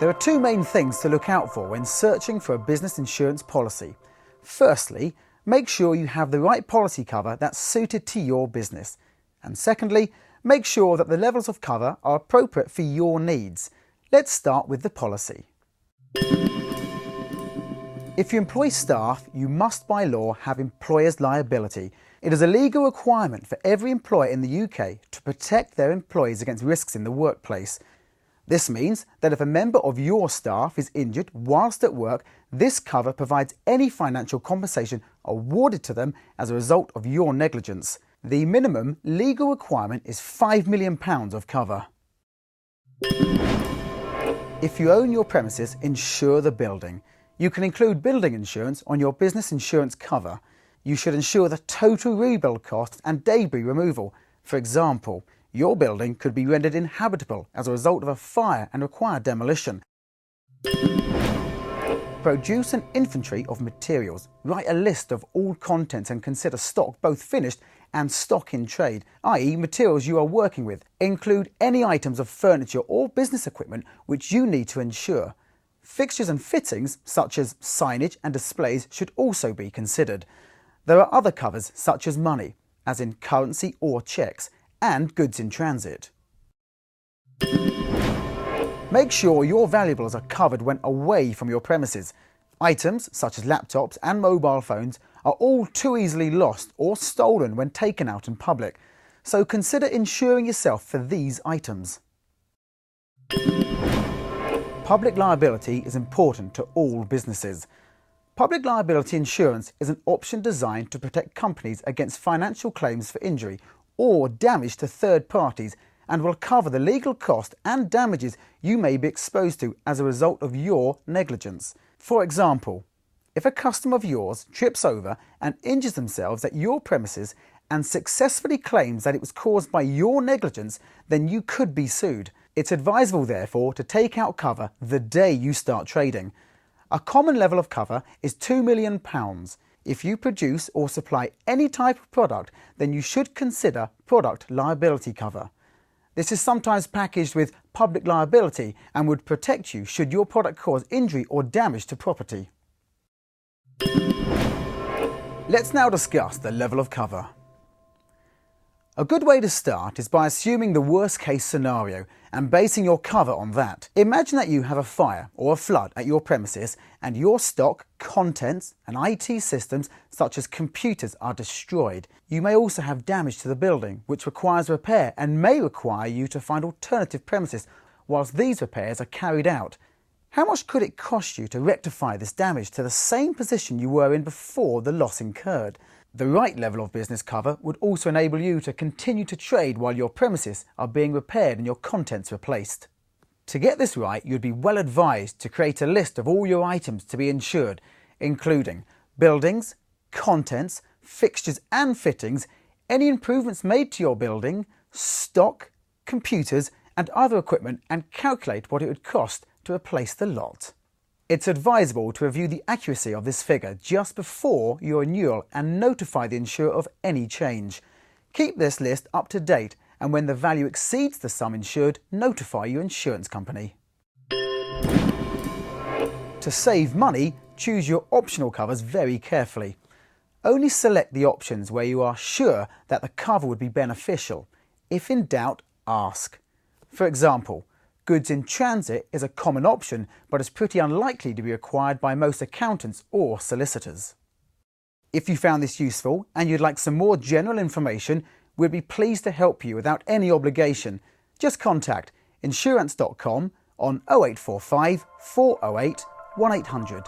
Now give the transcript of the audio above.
There are two main things to look out for when searching for a business insurance policy. Firstly, make sure you have the right policy cover that's suited to your business. And secondly, make sure that the levels of cover are appropriate for your needs. Let's start with the policy. If you employ staff, you must by law have employer's liability. It is a legal requirement for every employer in the UK to protect their employees against risks in the workplace. This means that if a member of your staff is injured whilst at work, this cover provides any financial compensation awarded to them as a result of your negligence. The minimum legal requirement is £5 million of cover. If you own your premises, insure the building. You can include building insurance on your business insurance cover. You should insure the total rebuild costs and debris removal. For example, your building could be rendered inhabitable as a result of a fire and require demolition. Produce an inventory of materials. Write a list of all contents and consider stock both finished and stock in trade, i.e. materials you are working with. Include any items of furniture or business equipment which you need to insure. Fixtures and fittings, such as signage and displays, should also be considered. There are other covers, such as money, as in currency or cheques, and goods in transit. Make sure your valuables are covered when away from your premises. Items, such as laptops and mobile phones, are all too easily lost or stolen when taken out in public, so consider insuring yourself for these items. Public liability is important to all businesses. Public liability insurance is an option designed to protect companies against financial claims for injury or damage to third parties and will cover the legal cost and damages you may be exposed to as a result of your negligence. For example, if a customer of yours trips over and injures themselves at your premises and successfully claims that it was caused by your negligence, then you could be sued. It's advisable, therefore, to take out cover the day you start trading. A common level of cover is £2 million. If you produce or supply any type of product, then you should consider product liability cover. This is sometimes packaged with public liability and would protect you should your product cause injury or damage to property. Let's now discuss the level of cover. A good way to start is by assuming the worst case scenario and basing your cover on that. Imagine that you have a fire or a flood at your premises and your stock, contents and IT systems such as computers are destroyed. You may also have damage to the building which requires repair and may require you to find alternative premises whilst these repairs are carried out. How much could it cost you to rectify this damage to the same position you were in before the loss incurred? The right level of business cover would also enable you to continue to trade while your premises are being repaired and your contents replaced. To get this right, you'd be well advised to create a list of all your items to be insured, including buildings, contents, fixtures and fittings, any improvements made to your building, stock, computers and other equipment, and calculate what it would cost to replace the lot. It's advisable to review the accuracy of this figure just before your renewal and notify the insurer of any change. Keep this list up to date and when the value exceeds the sum insured, notify your insurance company. To save money, choose your optional covers very carefully. Only select the options where you are sure that the cover would be beneficial. If in doubt, ask. For example, goods in transit is a common option but is pretty unlikely to be required by most accountants or solicitors. If you found this useful and you'd like some more general information, we'd be pleased to help you without any obligation. Just contact insurance.com on 0845 408 1800.